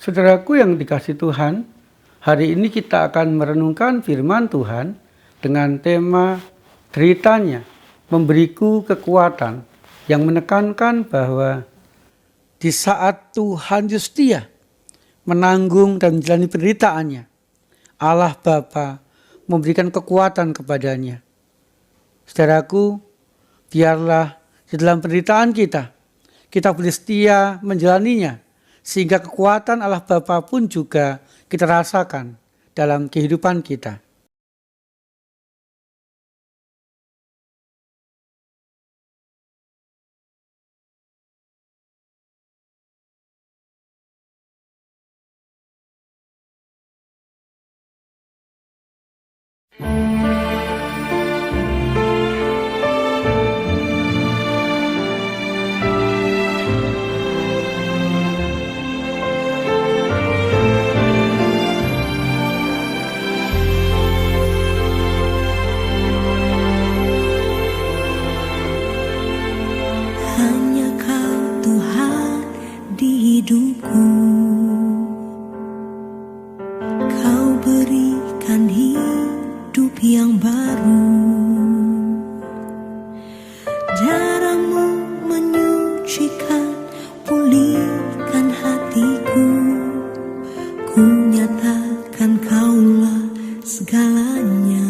Saudaraku yang dikasihi Tuhan, hari ini kita akan merenungkan firman Tuhan dengan tema deritanya memberiku kekuatan, yang menekankan bahwa di saat Tuhan setia menanggung dan menjalani penderitaannya, Allah Bapa memberikan kekuatan kepadanya. Saudaraku, biarlah di dalam penderitaan kita boleh setia menjalaninya, sehingga kekuatan Allah Bapa pun juga kita rasakan dalam kehidupan kita. Hanya Kau Tuhan di hidupku, Kau berikan hidup yang baru. Darah-Mu menyucikan, pulihkan hatiku. Ku nyatakan Kaulah segalanya.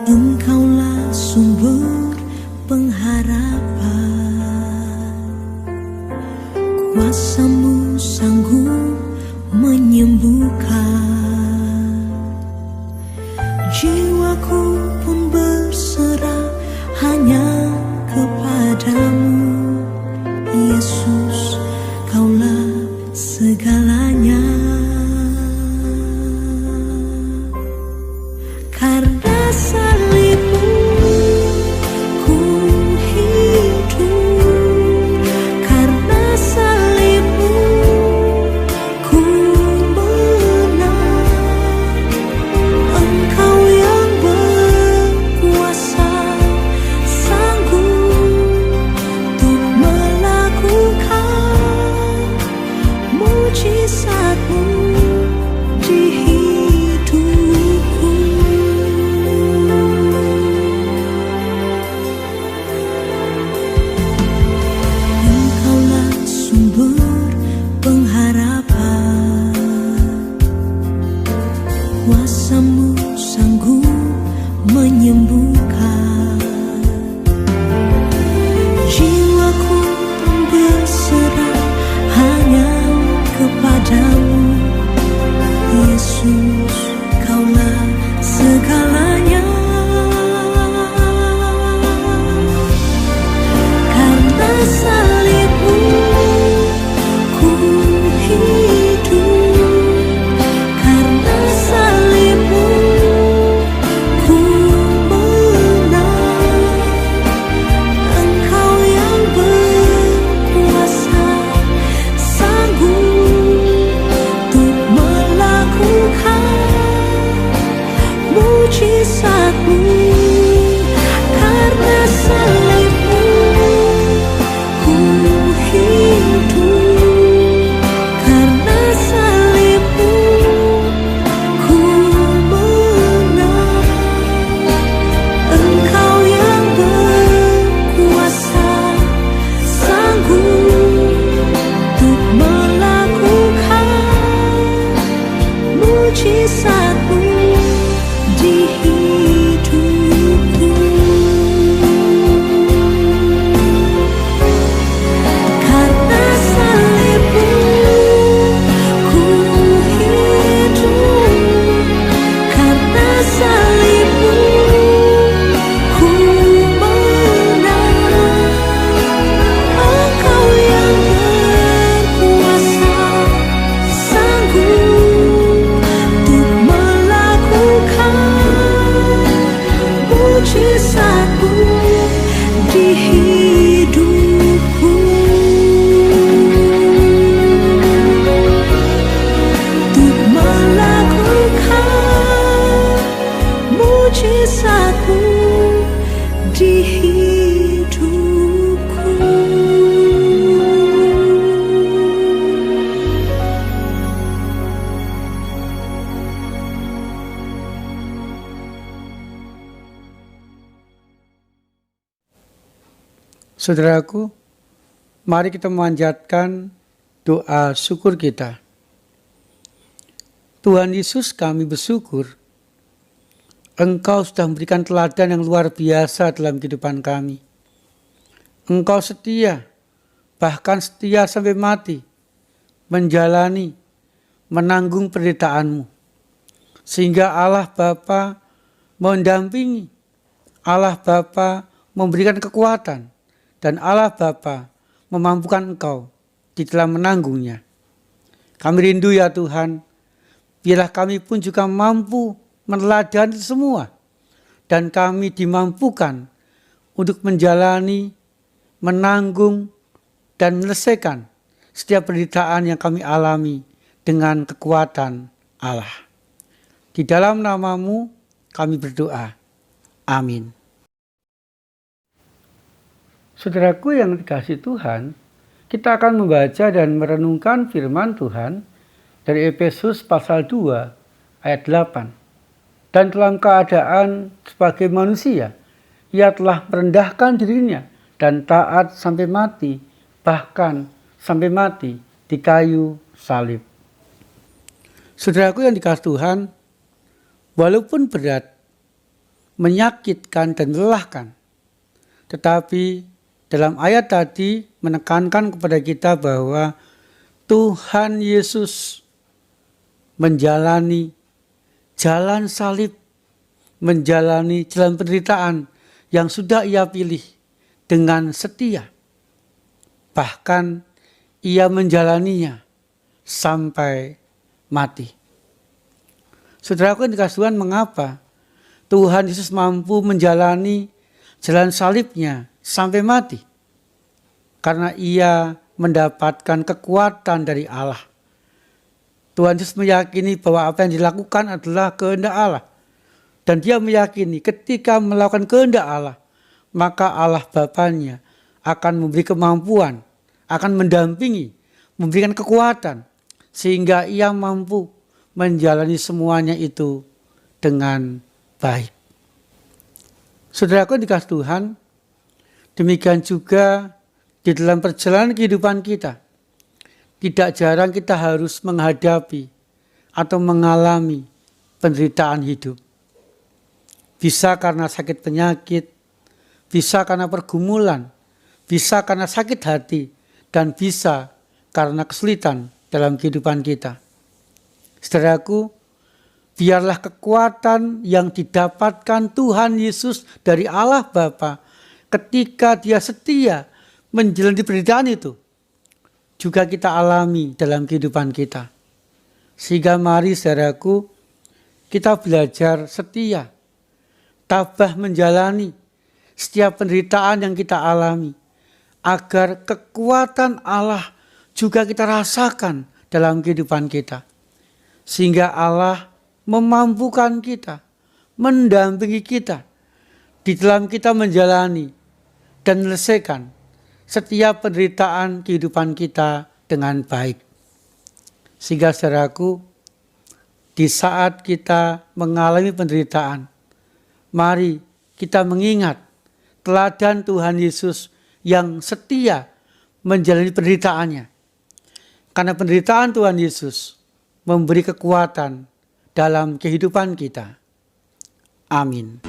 Engkaulah sumber pengharapan, kuasa-Mu sanggup menyembuhkan. Jiwaku pun berserah hanya kepadamu, Yesus, Kaulah segalanya. Karena salib-Mu ku hidup, karena salib-Mu ku menang. Engkau yang berkuasa sanggup Saudaraku, mari kita memanjatkan doa syukur kita. Tuhan Yesus, kami bersyukur Engkau sudah memberikan teladan yang luar biasa dalam kehidupan kami. Engkau setia, bahkan setia sampai mati, menjalani, menanggung penderitaan-Mu. Sehingga Allah Bapa mendampingi, Allah Bapa memberikan kekuatan, dan Allah Bapa memampukan Engkau di dalam menanggungnya. Kami rindu ya Tuhan, biarlah kami pun juga mampu meneladani semua, dan kami dimampukan untuk menjalani, menanggung, dan menyelesaikan setiap penderitaan yang kami alami dengan kekuatan Allah. Di dalam nama-Mu kami berdoa. Amin. Saudaraku yang dikasihi Tuhan, kita akan membaca dan merenungkan firman Tuhan dari Efesus pasal 2 ayat 8. Dan dalam keadaan sebagai manusia, ia telah merendahkan dirinya dan taat sampai mati, bahkan sampai mati di kayu salib. Saudaraku yang dikasihi Tuhan, walaupun berat, menyakitkan dan melelahkan, tetapi dalam ayat tadi menekankan kepada kita bahwa Tuhan Yesus menjalani jalan salib, menjalani jalan penderitaan yang sudah Ia pilih dengan setia. Bahkan Ia menjalaninya sampai mati. Saudaraku yang dikasihi Tuhan, mengapa Tuhan Yesus mampu menjalani jalan salibnya sampai mati? Karena Ia mendapatkan kekuatan dari Allah. Tuhan Yesus meyakini bahwa apa yang dilakukan adalah kehendak Allah. Dan Dia meyakini ketika melakukan kehendak Allah, maka Allah Bapanya akan memberi kemampuan, akan mendampingi, memberikan kekuatan, sehingga Ia mampu menjalani semuanya itu dengan baik. Saudaraku yang dikasihi Tuhan, demikian juga di dalam perjalanan kehidupan kita, tidak jarang kita harus menghadapi atau mengalami penderitaan hidup. Bisa karena sakit penyakit, bisa karena pergumulan, bisa karena sakit hati, dan bisa karena kesulitan dalam kehidupan kita. Saudaraku, biarlah kekuatan yang didapatkan Tuhan Yesus dari Allah Bapa ketika Dia setia menjalani penderitaan itu, juga kita alami dalam kehidupan kita. Sehingga mari saudaraku, kita belajar setia, tabah menjalani setiap penderitaan yang kita alami, agar kekuatan Allah juga kita rasakan dalam kehidupan kita. Sehingga Allah memampukan kita, mendampingi kita di dalam kita menjalani dan menyelesaikan setiap penderitaan kehidupan kita dengan baik. Sehingga saudaraku, di saat kita mengalami penderitaan, mari kita mengingat teladan Tuhan Yesus yang setia menjalani penderitaannya. Karena penderitaan Tuhan Yesus memberi kekuatan dalam kehidupan kita. Amin.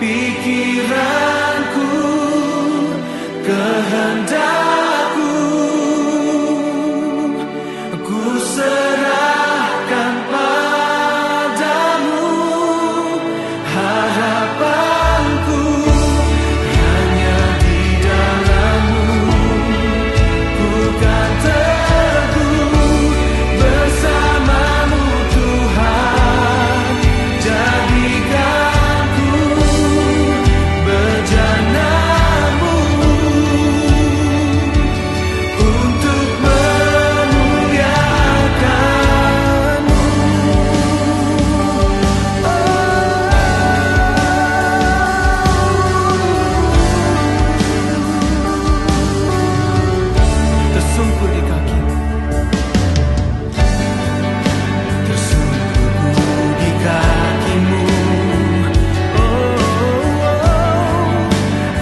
pikiranku, kehendakku, ku serahkan padamu. Harapanku hanya di dalam-Mu, ku kan teguh bersama-Mu Tuhan. Jadikanku bejana-Mu untuk memuliakan-Mu. Tersungkur di kaki, tersungkur di kaki-Mu.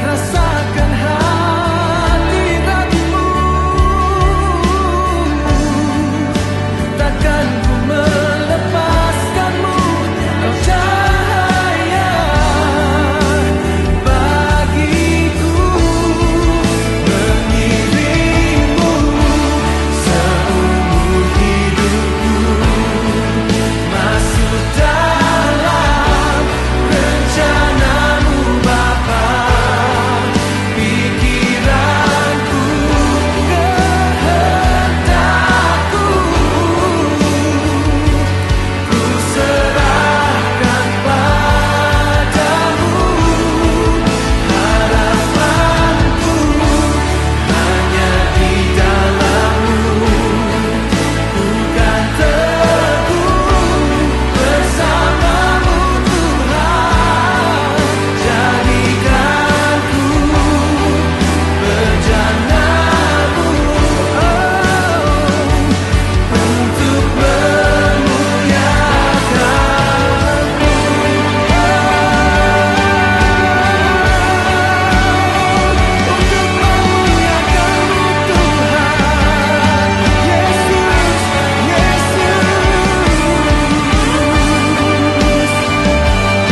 Rasakan hati nurani-Mu. Takkan ku melepaskan-Mu, Kau cahaya bagiku. Mengiring-Mu seumur hidupku, masuk dalam rencana-Mu Bapa. Pikiranku, kehendakku, ku serahkan padamu. Harapanku hanya di dalam-Mu, ku kan teguh bersama-Mu Tuhan. Jadikanku bejana-Mu untuk memuliakan-Mu, Tuhan. Yesus, Yesus,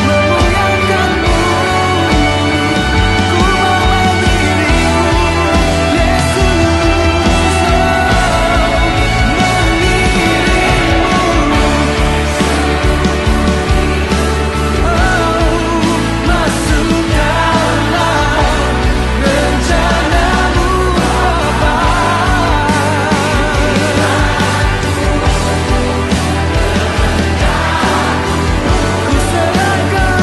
memuliakan-Mu. Ku bawa diri-Mu, Yesus, mengiring-Mu, masuk dalam rencana-Mu Bapa. Ku serahkan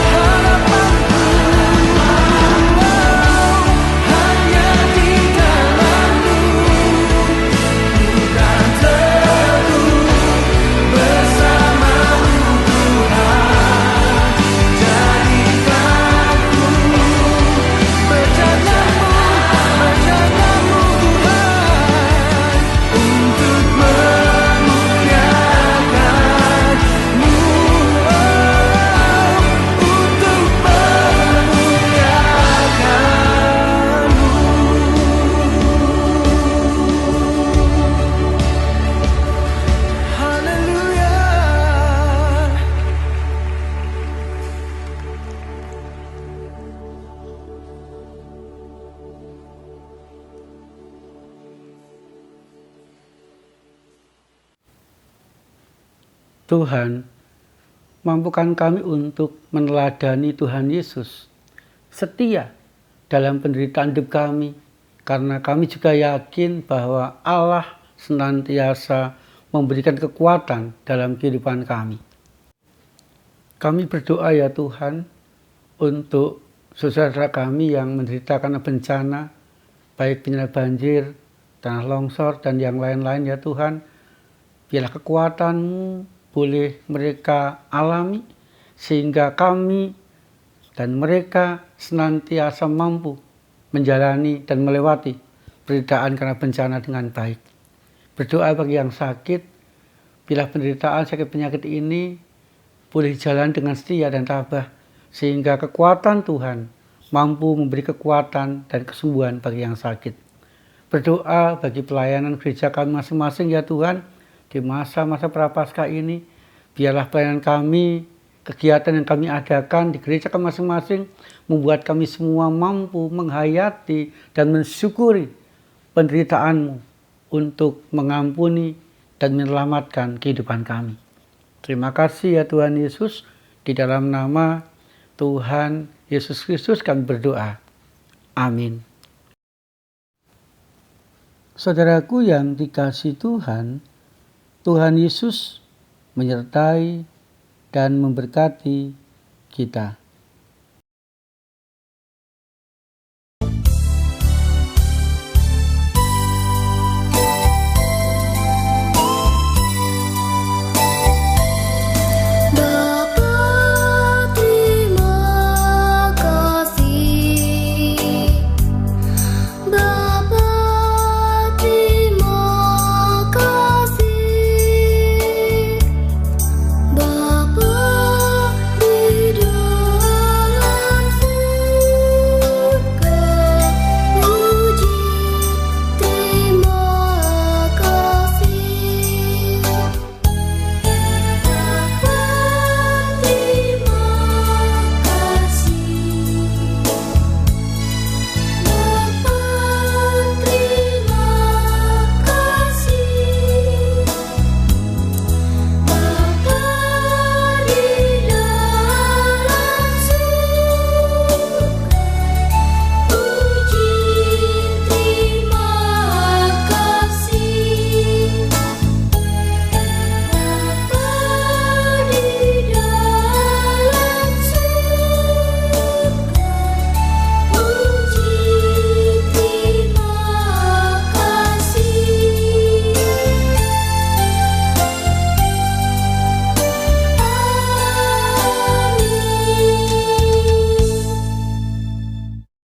harapanku hanya di dalam-Mu, ku kan teguh bersama-Mu Tuhan. Jadikanku bejana-Mu, bejana-Mu Tuhan, untuk memuliakan-Mu, untuk memuliakan-Mu. Haleluya. Tuhan, mampukan kami untuk meneladani Tuhan Yesus, setia dalam penderitaan hidup kami, karena kami juga yakin bahwa Allah senantiasa memberikan kekuatan dalam kehidupan kami. Kami berdoa ya Tuhan, untuk saudara kami yang menderita karena bencana, baik bencana banjir, tanah longsor, dan yang lain-lain ya Tuhan. Biarlah kekuatan-Mu boleh mereka alami, sehingga kami dan mereka senantiasa mampu menjalani dan melewati penderitaan karena bencana dengan baik. Berdoa bagi yang sakit, bila penderitaan sakit penyakit ini boleh jalan dengan setia dan tabah, sehingga kekuatan Tuhan mampu memberi kekuatan dan kesembuhan bagi yang sakit. Berdoa bagi pelayanan gereja kami masing-masing ya Tuhan, di masa-masa Prapaskah ini, biarlah pelayanan kami, kegiatan yang kami adakan di gereja kami masing-masing, membuat kami semua mampu menghayati dan mensyukuri penderitaan-Mu untuk mengampuni dan menyelamatkan kehidupan kami. Terima kasih ya Tuhan Yesus, di dalam nama Tuhan Yesus Kristus kami berdoa. Amin. Saudaraku yang dikasihi Tuhan, Tuhan Yesus menyertai dan memberkati kita.